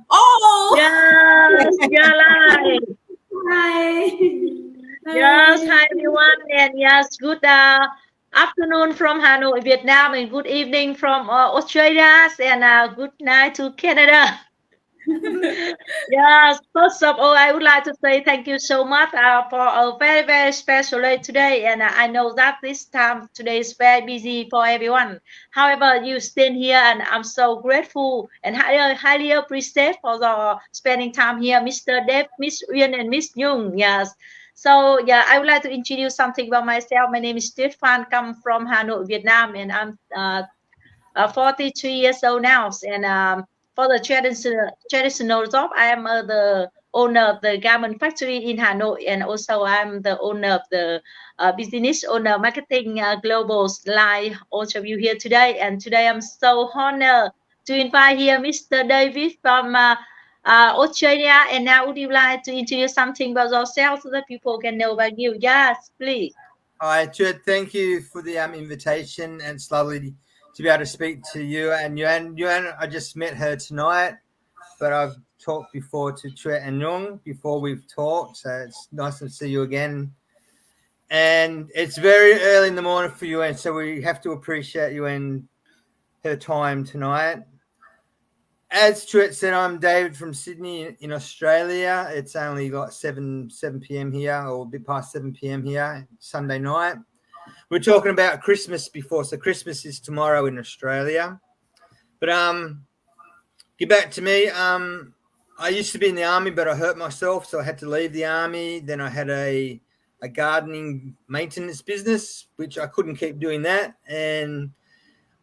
Oh, Yes, you're right. Hi. Yes, Hi. hi everyone, and yes, good afternoon from Hanoi, Vietnam, and good evening from Australia, and good night to Canada. Yes, first of all, I would like to say thank you so much for a very, very special day today. And I know that this time today is very busy for everyone. However, you stand here, and I'm so grateful and highly, highly appreciate for the spending time here, Mr. Dave, Miss Uyên, and Miss Nhung. Yes. So yeah, I would like to introduce something about myself. My name is Stefan, come from Hanoi, Vietnam, and I'm 43 years old now. And for the traditional job, I am the owner of the garment factory in Hanoi, and also I'm the owner of the business owner marketing global line. Also, you here today, and today I'm so honored to invite here Mr. David from Australia. And now, would you like to introduce something about yourself so that people can know about you? Yes, please. Hi, Jude. Thank you for the invitation, and it's lovely to be able to speak to you. And Yuan, I just met her tonight, but I've talked before to Chue and Young before we've talked, so it's nice to see you again. And it's very early in the morning for you, and so we have to appreciate you and her time tonight. As Truett said, I'm David from Sydney in Australia. It's only like 7 p.m. here, or a bit past 7 p.m. here, Sunday night. We're talking about Christmas before, so Christmas is tomorrow in Australia. But get back to me. I used to be in the army, but I hurt myself, so I had to leave the army. Then I had a gardening maintenance business, which I couldn't keep doing that. And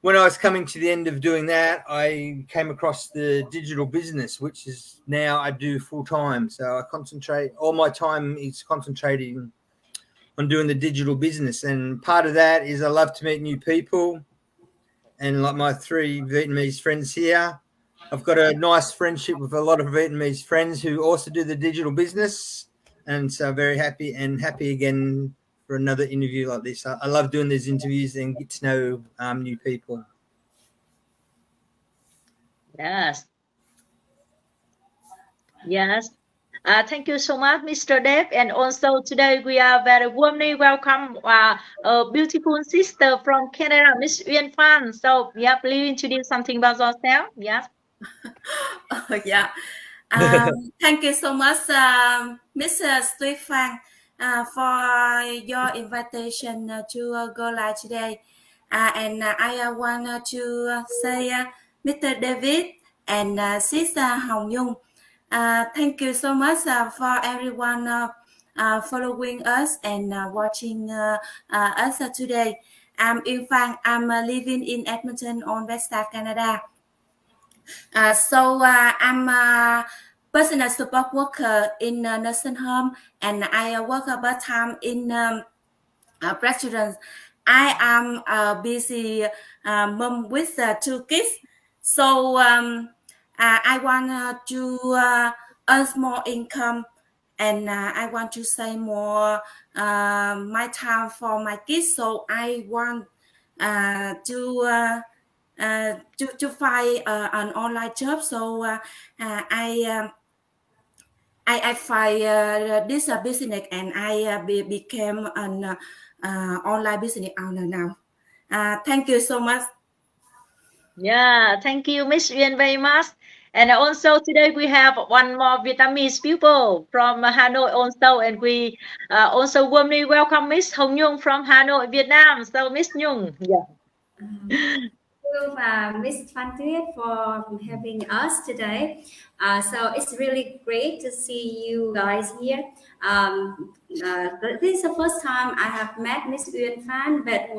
when I was coming to the end of doing that, I came across the digital business, which is now I do full time. So I concentrate, all my time is concentrating on doing the digital business. And part of that is I love to meet new people. And like my 3 Vietnamese friends here, I've got a nice friendship with a lot of Vietnamese friends who also do the digital business. And so very happy again for another interview like this. I love doing these interviews and get to know new people. Yes. Yes. Thank you so much, Mr. Dev. And also today we are very warmly welcome a beautiful sister from Canada, Miss Uyên Phan. So yeah, please introduce something about yourself. Yes. Yeah. Thank you so much, Mr. Stefan, for your invitation to go live today. And I want to say, Mr. David and Sister Hồng Nhung, thank you so much for everyone following us and watching us today. In fact, I'm living in Edmonton on West Canada. I'm a personal support worker in a nursing home, and I work part time in restaurants. I am a busy mom with 2 kids, so I want to earn more income, and I want to save more my time for my kids. So I want to find an online job. So I find this business, and I became an online business owner now. Thank you so much. Yeah. Thank you, Miss Uyên, very much. And also today we have one more Vietnamese people from Hanoi also, and we also warmly welcome Miss Hồng Nhung from Hanoi, Vietnam. So Miss Nhung, yeah. You, Miss Phan Tuyết, for having us today. So it's really great to see you guys here. This is the first time I have met Miss Uyên Phan, but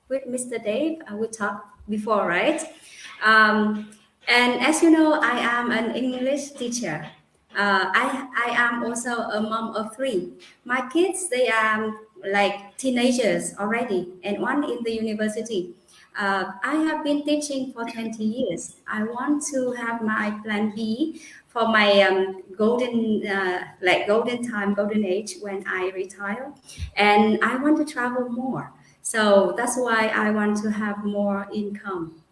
with Mr. Dave, we talked before, right? And as you know, I am an English teacher. I am also a mom of 3. My kids, they are like teenagers already, and one in the university. I have been teaching for 20 years. I want to have my plan B for my golden time, golden age when I retire, and I want to travel more. So that's why I want to have more income.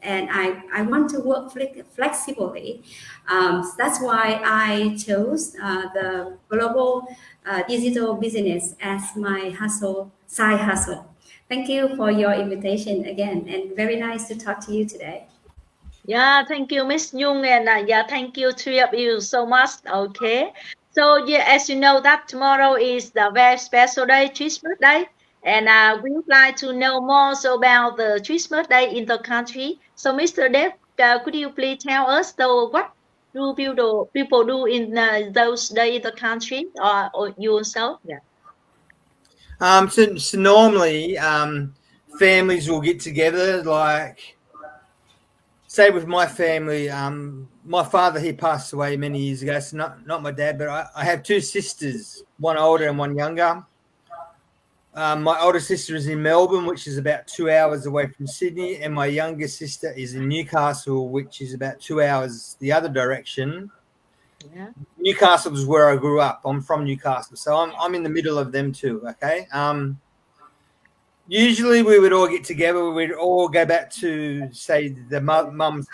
and I want to work flexibly. That's why I chose the global digital business as my side hustle. Thank you for your invitation again, and very nice to talk to you today. Yeah, thank you, Miss Nhung, and yeah, thank you three of you so much. Okay, so yeah, as you know that tomorrow is the very special day, Christmas Day, and we would like to know more so about the Christmas Day in the country. So, Mr. Dev, could you please tell us what do people do in those days in the country, or yourself? Yeah. So normally, families will get together. Like, say with my family, my father, he passed away many years ago. So not my dad, but I have two sisters, one older and one younger. My older sister is in Melbourne, which is about 2 hours away from Sydney, and my younger sister is in Newcastle, which is about 2 hours the other direction. Yeah. Newcastle is where I grew up. I'm from Newcastle, so I'm in the middle of them too. Okay. Usually we would all get together. We'd all go back to, say, the mum's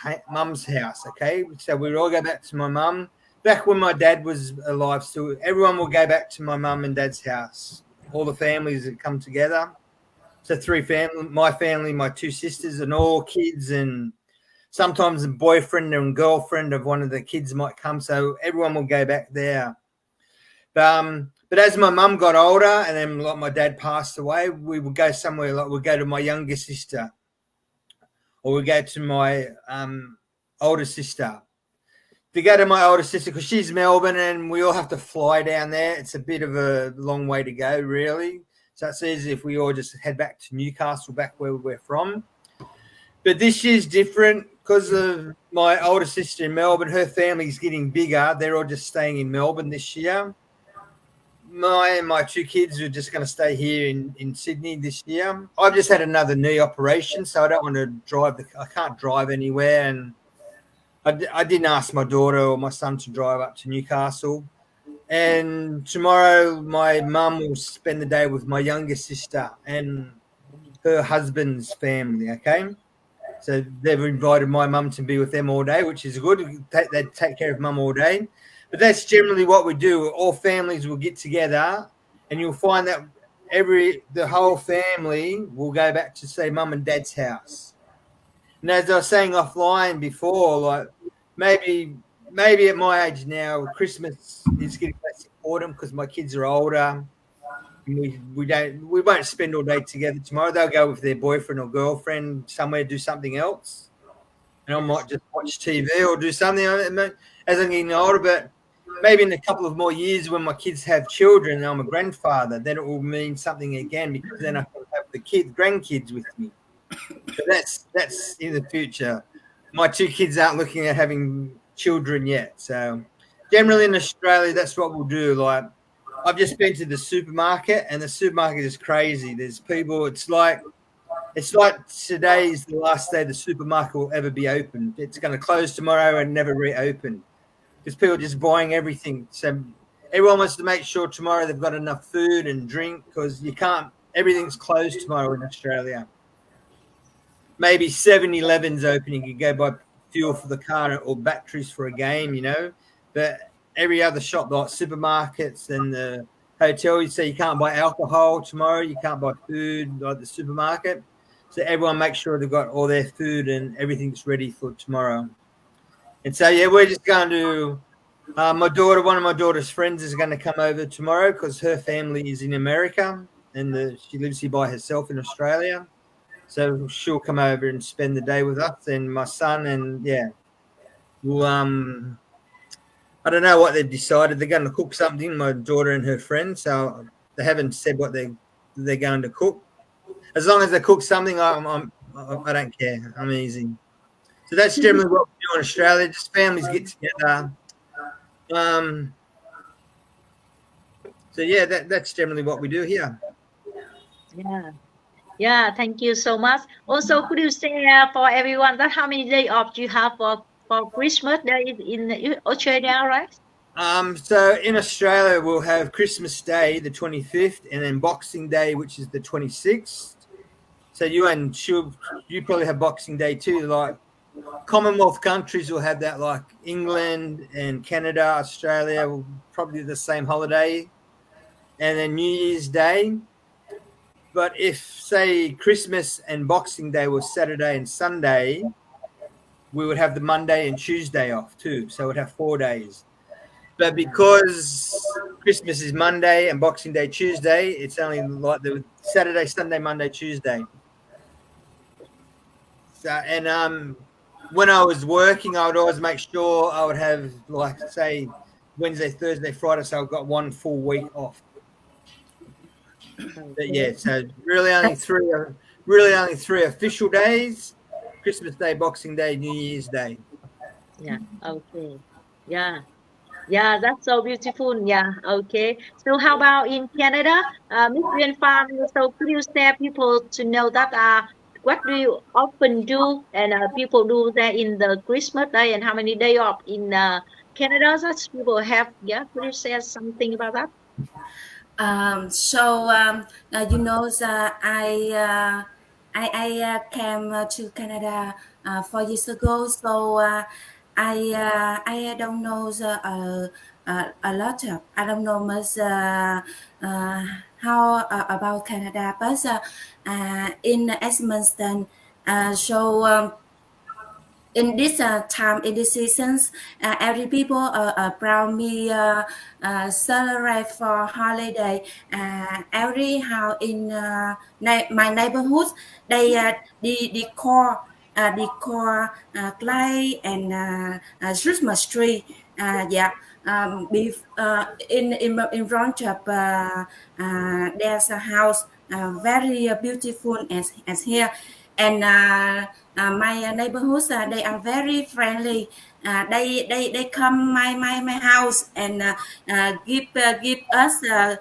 house. Okay, so we'd all go back to my mum. Back when my dad was alive, so everyone will go back to my mum and dad's house. All the families that come together. So three family, my family, my two sisters, and all kids, and sometimes the boyfriend and girlfriend of one of the kids might come. So everyone will go back there. But as my mum got older and then like my dad passed away, we would go somewhere, like we'd go to my younger sister or we'd go to my older sister. To go to my older sister, because she's Melbourne and we all have to fly down there. It's a bit of a long way to go, really. So it's easy if we all just head back to Newcastle, back where we're from. But this year's different because of my older sister in Melbourne. Her family's getting bigger. They're all just staying in Melbourne this year. My two kids are just going to stay here in Sydney this year. I've just had another knee operation, so I don't want to drive. I can't drive anywhere, and I didn't ask my daughter or my son to drive up to Newcastle. And tomorrow, my mum will spend the day with my younger sister and her husband's family. Okay, so they've invited my mum to be with them all day, which is good. They take care of mum all day. But that's generally what we do. All families will get together, and you'll find that the whole family will go back to, say, mum and dad's house. And as I was saying offline before, like maybe at my age now, Christmas is getting less important because my kids are older. And we won't spend all day together tomorrow. They'll go with their boyfriend or girlfriend somewhere, do something else, and I might just watch TV or do something as I'm getting older. But maybe in a couple of more years when my kids have children and I'm a grandfather, then it will mean something again because then I can have the grandkids with me. So that's in the future. My two kids aren't looking at having children yet. So generally in Australia, that's what we'll do. Like I've just been to the supermarket and the supermarket is crazy. There's people, it's like today is the last day the supermarket will ever be open. It's going to close tomorrow and never reopen. Because people are just buying everything. So everyone wants to make sure tomorrow they've got enough food and drink because everything's closed tomorrow in Australia. Maybe 7-Eleven's open. You can go buy fuel for the car or batteries for a game, But every other shop, like supermarkets and the hotel, you say you can't buy alcohol tomorrow. You can't buy food like the supermarket. So everyone makes sure they've got all their food and everything's ready for tomorrow. And so, yeah, we're just going to one of my daughter's friends is going to come over tomorrow because her family is in America and she lives here by herself in Australia. So she'll come over and spend the day with us and my son. And, yeah, we'll, I don't know what they've decided. They're going to cook something, my daughter and her friend. So they haven't said what they're going to cook. As long as they cook something, I don't care. I'm easy. So that's generally what we do in Australia. Just families get together. So yeah, that's generally what we do here. Yeah. Thank you so much. Also, could you share for everyone that how many days off you have for Christmas Day in Australia, right? So in Australia, we'll have Christmas Day, the 25th, and then Boxing Day, which is the 26th. So you probably have Boxing Day too. Like Commonwealth countries will have that, like England and Canada, Australia will probably the same holiday, and then New Year's Day. But if, say, Christmas and Boxing Day was Saturday and Sunday, we would have the Monday and Tuesday off too. So we'd have 4 days. But because Christmas is Monday and Boxing Day Tuesday, it's only like the Saturday, Sunday, Monday, Tuesday. So, and when I was working, I would always make sure I would have, like, say, Wednesday, Thursday, Friday, so I've got 1 full week off. But yeah, so really only three official days: Christmas Day, Boxing Day, New Year's Day. Yeah. Okay. Yeah. Yeah, that's so beautiful. Yeah. Okay. So how about in Canada, Miss Yuan Fan? So could you share people to know that what do you often do and people do there in the Christmas day and how many day off in Canada that people have? Yeah. Could you share something about that? You know that I came to Canada 4 years ago. I don't know a lot of, I don't know much how about Canada, but in Edmonton, so. In this time, in this seasons, every people around me celebrate for holiday. Every house in my neighborhood, they decor clay and Christmas tree. Yeah. In front of there's a house very beautiful as here, and my neighborhoods they are very friendly. They come my house and give us their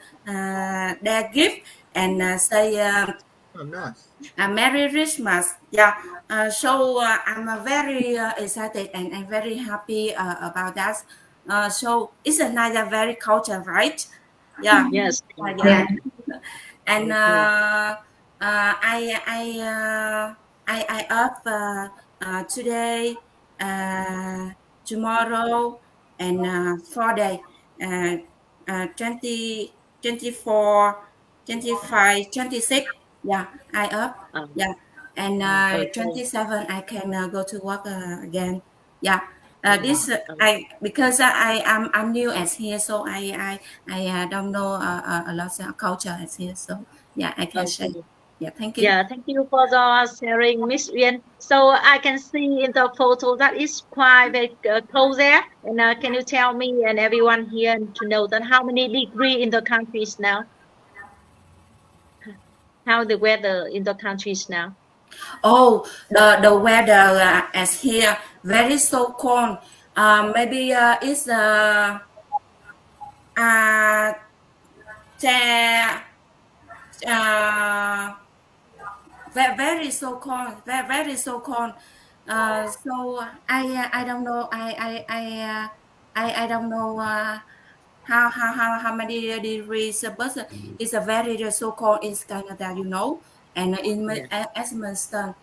gift and say Oh, nice. Merry Christmas. Yeah. I'm very excited and I'm very happy about that. So it's a nice, very culture, right? Yeah. Yes. Yeah. Yeah. And Okay. I up today, tomorrow, and 4 day, uh, 20, 24, 25, 26. Yeah, I up. Yeah, and Okay. 27 I can go to work again. Yeah. Mm, This I because I'm new as here, so I don't know a lot of culture as here. So yeah, I can share. okay. Yeah, thank you. Yeah, thank you for the sharing, Miss Uyên. So I can see in the photo that is quite very cold there. And can you tell me and everyone here to know that how many degree in the countries now? How the weather in the countries now? Oh, the weather as here very so cold. Maybe it's uh, te- uh very so cold, very so cold. So I don't know. I don't know how many degrees, but it's a very so cold in Canada, you know, and in Yeah. Edmonton,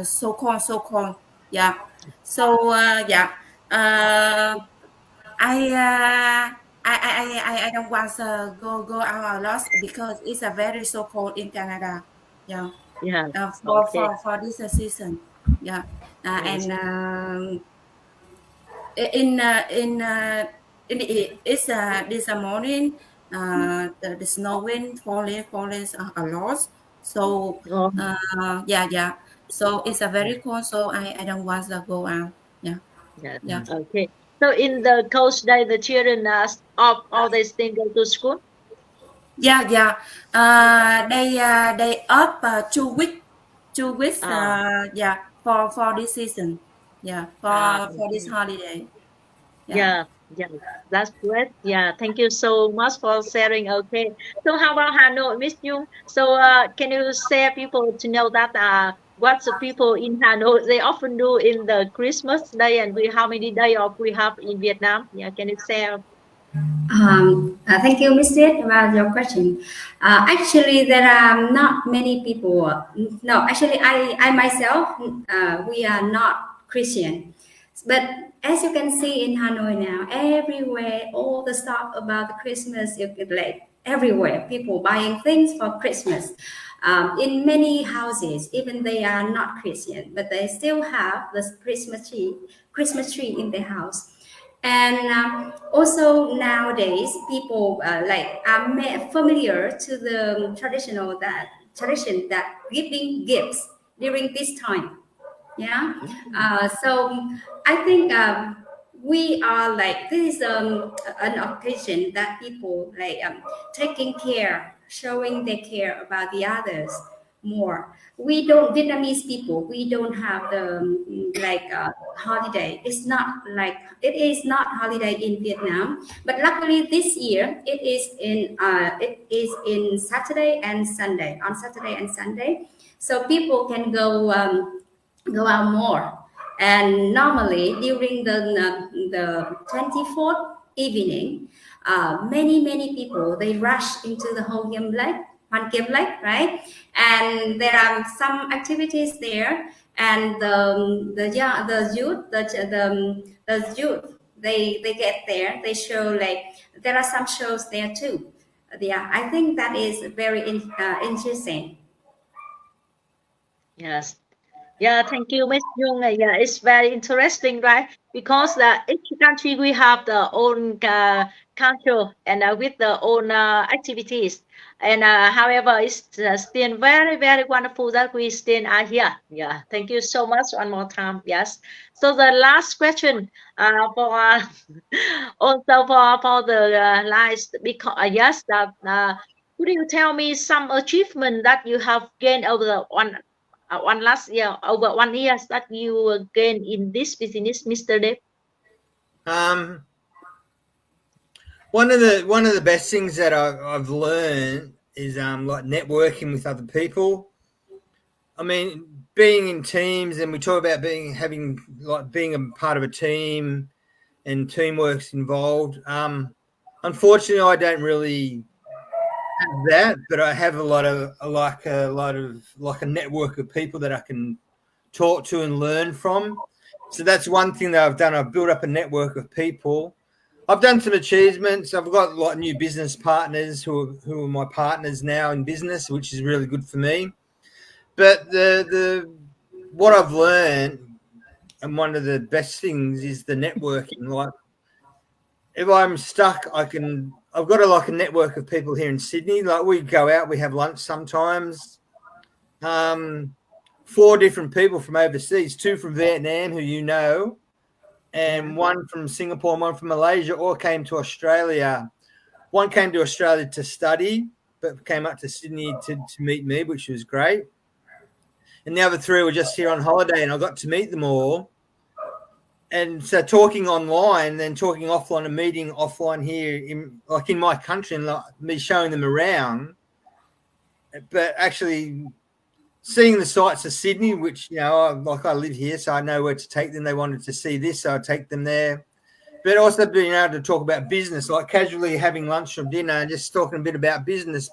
so cold, so cold. Yeah. So yeah. Uh, I don't want to go out a lot because it's a very so cold in Canada. Yeah. Yeah. For Okay. this season. Yeah. Yes. And in it's this morning the snowing falling a lot. So Oh, yeah. So it's a very cold. So I don't want to go out. Yeah. yes. Yeah. Okay. So in the coast day, the children of all they still go to school. Yeah. They up 2 weeks. 2 weeks. Ah. Yeah. For this season. Yeah. For this Okay. holiday. Yeah. Yeah, yeah, that's great. Yeah, thank you so much for sharing. Okay, so how about Hanoi, Miss Jung? So, can you share people to know that what the people in Hanoi they often do in the Christmas day and we how many day off we have in Vietnam? Yeah, can you share? Thank you, Miss Sid, about your question. Actually, there are not many people. No, actually, I myself, we are not Christian. But as you can see in Hanoi now, everywhere, all the stuff about the Christmas, you get like everywhere, people buying things for Christmas. In many houses, even they are not Christian, but they still have the Christmas tree in their house. And also nowadays, people like are familiar to the tradition that giving gifts during this time. Yeah. So I think we are like this is an occasion that people like taking care, showing their care about the others more. We don't Vietnamese people. We don't have the like holiday. It's not like it is not holiday in Vietnam. But luckily this year it is in Saturday and Sunday. On Saturday and Sunday, so people can go out more. And normally during the 24th evening, many people they rush into the Hong Yam Lake, Hoàn Kiếm Lake, right? And there are some activities there, and the youth the youth they get there. They show like there are some shows there too. Yeah, I think that is very interesting. Yes. Yeah, thank you, Miss Jung. Yeah, it's very interesting, right? Because each country we have their own culture and with their own activities. And however, it's still very wonderful that we still are here. Yeah, thank you so much one more time. Yes. So the last question for also for the last because yes that could you tell me some achievement that you have gained over the one last year, over 1 year that you gain in this business, Mr. Dave? One of the best things that I've learned is like networking with other people. I mean, being in teams, and we talk about being a part of a team and teamwork's involved. Unfortunately, I don't really have that, but I have a lot of a network of people that I can talk to and learn from. So that's one thing that I've done. I've built up a network of people. I've done some achievements. I've got a lot of new business partners who are my partners now in business, which is really good for me. But the what I've learned, and one of the best things is the networking. Like if I'm stuck, I've got a network of people here in Sydney. Like we go out, we have lunch sometimes. 4 different people from overseas, 2 from Vietnam who you know, and 1 from Singapore and 1 from Malaysia, all came to Australia. 1 came to Australia to study, but came up to Sydney to meet me, which was great. And the other 3 were just here on holiday, and I got to meet them all. And so talking online, then talking offline, and meeting offline here in my country, and me showing them around. But actually seeing the sights of Sydney, which, I live here, so I know where to take them. They wanted to see this, so I take them there. But also being able to talk about business, like casually having lunch or dinner and just talking a bit about business,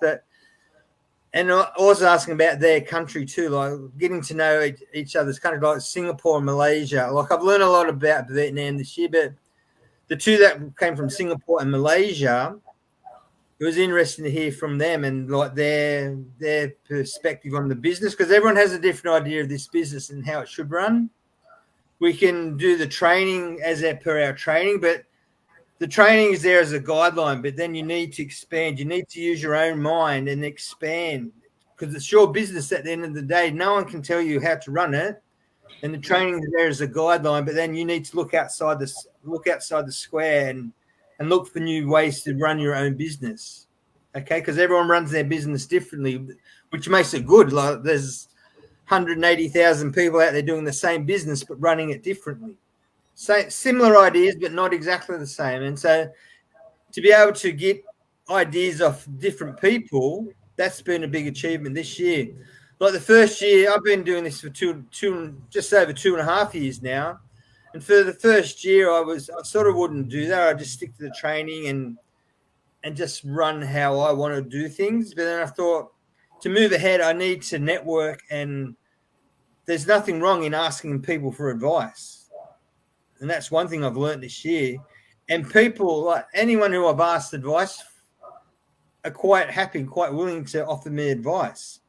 and also asking about their country too, like getting to know each other's country, like Singapore and Malaysia. Like I've learned a lot about Vietnam this year, but the 2 that came from Singapore and Malaysia, it was interesting to hear from them and like their perspective on the business, because everyone has a different idea of this business and how it should run. We can do the training as per our training, but the training is there as a guideline, but then you need to expand. You need to use your own mind and expand, because it's your business at the end of the day. No one can tell you how to run it, and the training is there as a guideline, but then you need to look outside the square and look for new ways to run your own business, okay? Because everyone runs their business differently, which makes it good. Like there's 180,000 people out there doing the same business but running it differently. Similar ideas, but not exactly the same. And so to be able to get ideas off different people, that's been a big achievement this year. Like the first year, I've been doing this for just over 2.5 years now. And for the first year, I sort of wouldn't do that. I'd just stick to the training and just run how I want to do things. But then I thought, to move ahead, I need to network, and there's nothing wrong in asking people for advice. And that's one thing I've learned this year. And people, like anyone who I've asked advice, are quite happy, quite willing to offer me advice.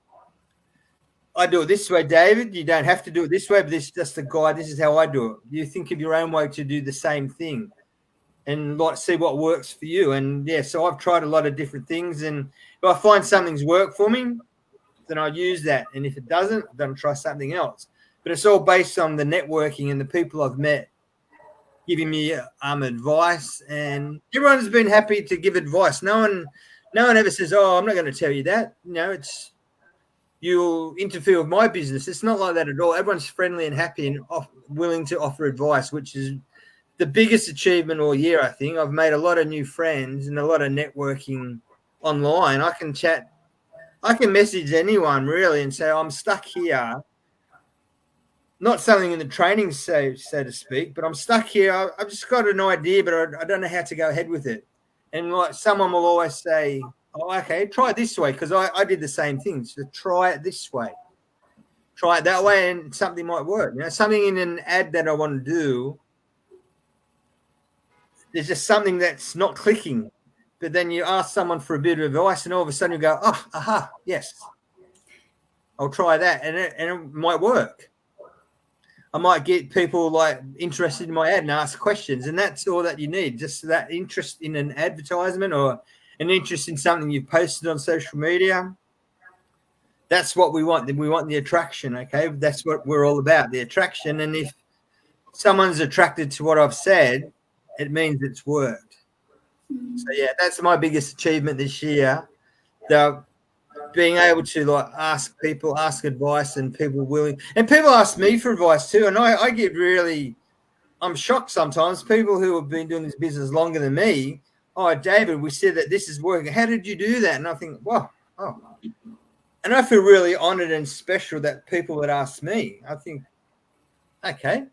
I do it this way, David. You don't have to do it this way, but this is just a guide. This is how I do it. You think of your own way to do the same thing and like see what works for you. And yeah, so I've tried a lot of different things, and if I find something's worked for me, then I use that. And if it doesn't, then I try something else. But it's all based on the networking and the people I've met giving me advice, and everyone's been happy to give advice. No one ever says, "Oh, I'm not going to tell you that." You know, it's you'll interfere with my business. It's not like that at all. Everyone's friendly and happy and willing to offer advice, which is the biggest achievement all year, I think. I've made a lot of new friends and a lot of networking online. I can chat, I can message anyone really and say, I'm stuck here. Not something in the training, so to speak, but I'm stuck here. I've just got an idea, but I don't know how to go ahead with it. And like someone will always say, oh, okay, try it this way, because I did the same thing. So try it this way. Try it that way, and something might work. You know, something in an ad that I want to do, there's just something that's not clicking. But then you ask someone for a bit of advice, and all of a sudden you go, oh, aha, yes, I'll try that, and it might work. I might get people like interested in my ad and ask questions, and that's all that you need. Just that interest in an advertisement or an interest in something you've posted on social media. That's what we want. We want the attraction, okay? That's what we're all about, the attraction. And if someone's attracted to what I've said, it means it's worked. So, yeah, that's my biggest achievement this year. Being able to like ask people, ask advice, and people willing. And people ask me for advice too. And I get really, I'm shocked sometimes. People who have been doing this business longer than me, oh, David, we said that this is working. How did you do that? And I think, wow, oh. And I feel really honored and special that people would ask me. I think, okay.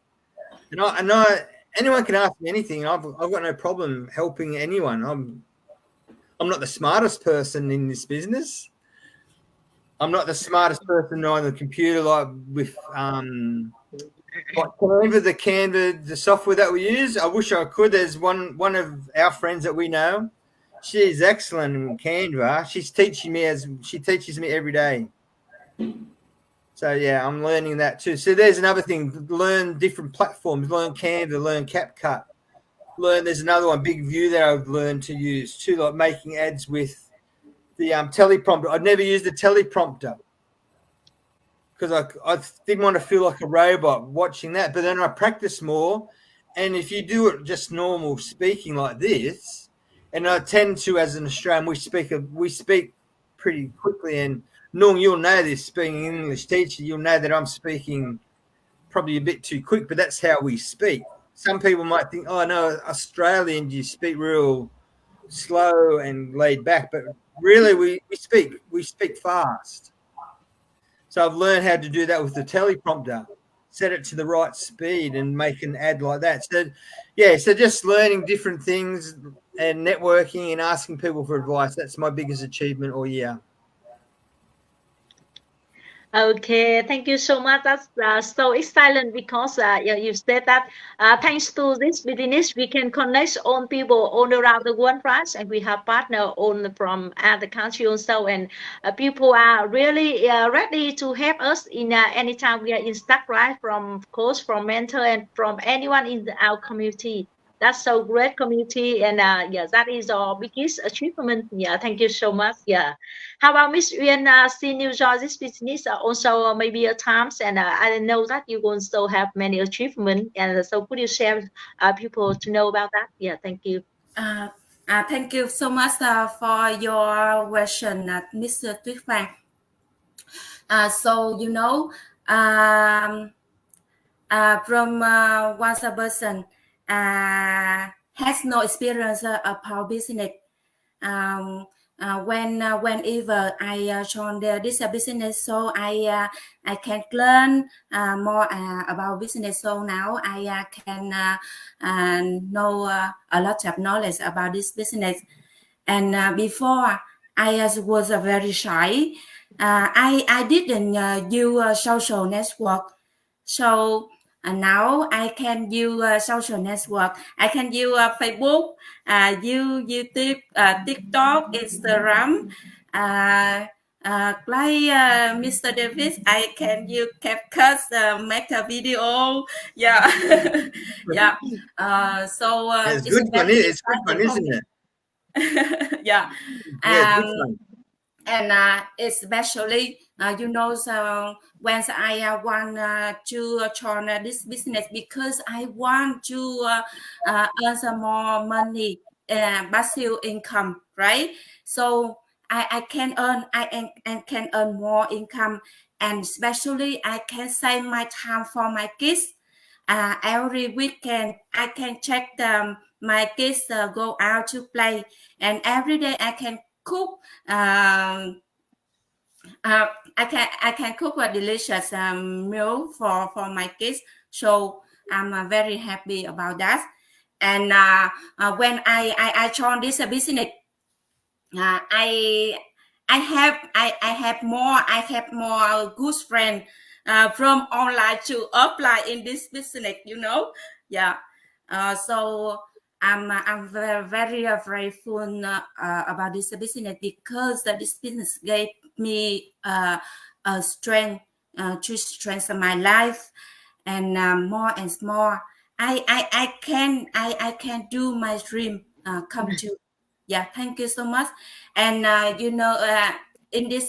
And I anyone can ask me anything. I've got no problem helping anyone. I'm not the smartest person in this business. I'm not the smartest person on the computer, like with Canva, the software that we use. I wish I could. There's one of our friends that we know. She's excellent in Canva. She teaches me every day. So yeah, I'm learning that too. So there's another thing. Learn different platforms. Learn Canva. Learn CapCut. There's another one, Big View, that I've learned to use too, like making ads with the teleprompter. I'd never used the teleprompter because I didn't want to feel like a robot watching that. But then I practice more, and if you do it just normal speaking like this, and I tend to, as an Australian, we speak pretty quickly. And Nung, you'll know this, being an English teacher, you'll know that I'm speaking probably a bit too quick, but that's how we speak. Some people might think, oh no, Australians, you speak real slow and laid back, but really we speak fast. So I've learned how to do that with the teleprompter, set it to the right speed and make an ad like that. So yeah, so just learning different things and networking and asking people for advice. That's my biggest achievement all year. Okay, thank you so much. That's so exciting because you said that thanks to this business, we can connect on people all around the world, right? And we have partner on from other country also, and people are really ready to help us in anytime we are in stuck, right? From coach, from mentor, and from anyone in our community. That's so great community, and yeah, that is our biggest achievement. Yeah, thank you so much. Yeah. How about Miss Uyên? Since you join this business, also maybe at times, and I know that you also have many achievements, and so could you share people to know about that? Yeah, thank you. Thank you so much for your question, Mr. Tuyết Phàng. So you know, from once a person has no experience about business, whenever I join this business, so I can learn more about business. So now I can know a lot of knowledge about this business. And before I was very shy. I didn't use social network. So now I can use social network. I can use Facebook, use YouTube, TikTok, Instagram. Like Mr. Davis, I can use CapCut, make a video. Yeah, yeah. It's It's good fun. very It's good fun, exciting for isn't me. it? Yeah. Yeah, it's good Um, fun. and especially so when I want to join this business, because I want to earn some more money, passive income, right? So I can earn, and can earn more income, and especially I can save my time for my kids. Every weekend I can check my kids go out to play, and every day I can cook. um, I can cook a delicious meal for my kids. So I'm very happy about that. And when I joined this business, uh, I I have more good friends from online to offline in this business. Yeah. So I'm very grateful about this business, because this business gave me a strength to strengthen my life, and more and more I can do my dream come true. Yeah, thank you so much. And in this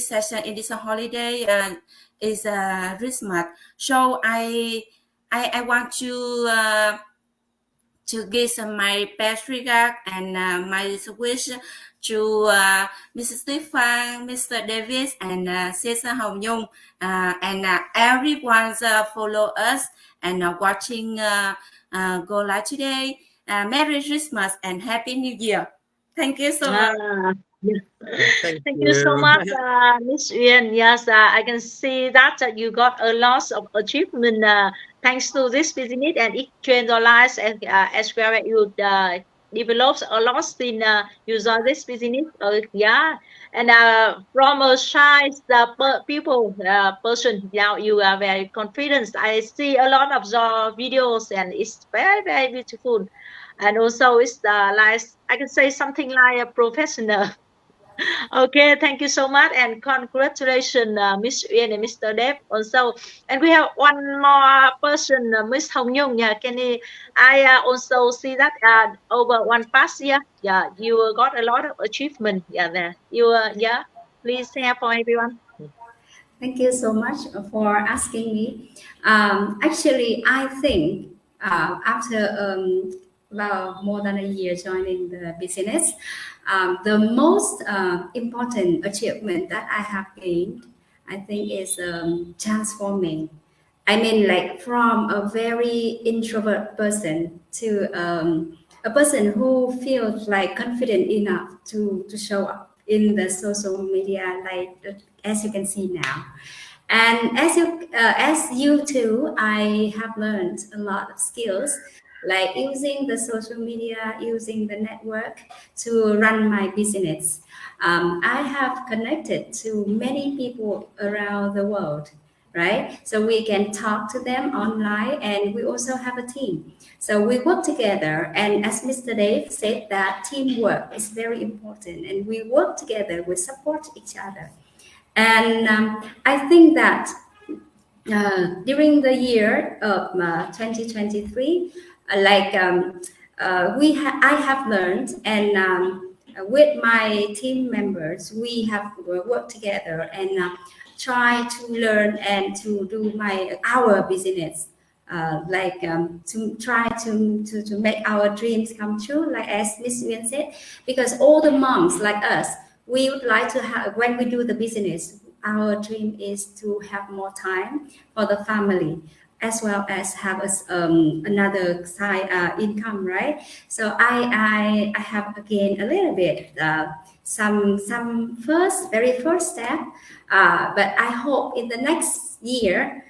session, in this holiday, is Christmas. So I want to give my best regard and my wish to Mrs. Stefan, Mr. Davis, and Cesar Hồng Nhung, and everyone follow us and watching Go Live today. Merry Christmas and Happy New Year. Thank you so much. Yeah. Thank Thank you so you. much, Miss Yuan. Yes, I can see that you got a lot of achievement thanks to this business, and it changed your lives, and as well as you developed a lot in user this business. Yeah, and from a shy people person, now you are very confident. I see a lot of your videos, and it's very very beautiful, and also it's like I can say something like a professional. Okay, thank you so much, and congratulations, Miss Uyên and Mr. Dev also. And we have one more person, Miss Hồng Nhung. Yeah, I also see that over one past year, yeah, you got a lot of achievement. Yeah, there. Yeah, please share for everyone. Thank you so much for asking me. Actually, I think after well, more than a year joining the business, the most important achievement that I have gained, I think, is transforming. I mean, like from a very introvert person to a person who feels like confident enough to show up in the social media, like as you can see now. And as you too, I have learned a lot of skills like using the social media, using the network to run my business. I have connected to many people around the world, right? So we can talk to them online, and we also have a team. So we work together, and as Mr. Dave said, that teamwork is very important, and we work together, we support each other. And I think that during the year of 2023, I have learned, and with my team members, we have worked together and try to learn and to do our business. To try to make our dreams come true, like as Miss Nguyen said, because all the moms like us, we would like to have, when we do the business, our dream is to have more time for the family. as well as have another side income, right? So I have again a little bit some very first step, but I hope in the next year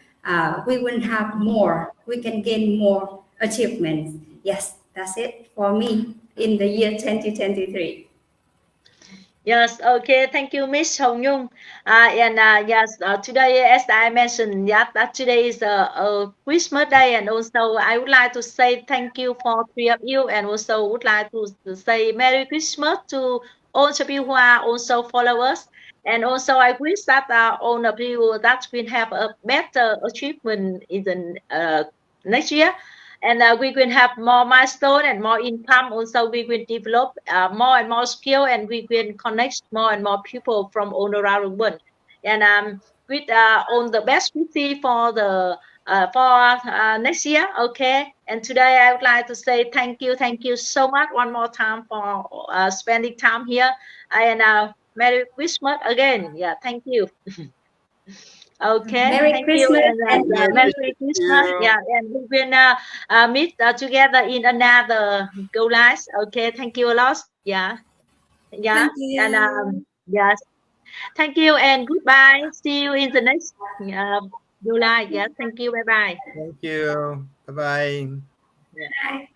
we will have more. We can gain more achievements. Yes, that's it for me in the year 2023. Yes, okay. Thank you, Miss Hồng Nhung. And yes, today, as I mentioned, yeah, that today is a Christmas day, and also I would like to say thank you for three of you, and also would like to say Merry Christmas to all of you who are also followers. And also, I wish that all of you that will have a better achievement in the next year, and we will have more milestone and more income. Also, we will develop more and more skill, and we will connect more and more people from all around the world. And with all the best we see for the for next year. Okay. And today I would like to say thank you so much one more time for spending time here. And Merry Christmas again. Yeah, thank you. Okay, Merry thank you, Christmas and and yeah, Thank Merry you. Christmas. Yeah, and we will meet together in another go live. Okay, thank you a lot. Yeah, yeah, Thank and you. yes, thank you and goodbye. See you in the next go live. Yeah, thank you. Bye bye. Thank you. Bye bye. Yeah. bye.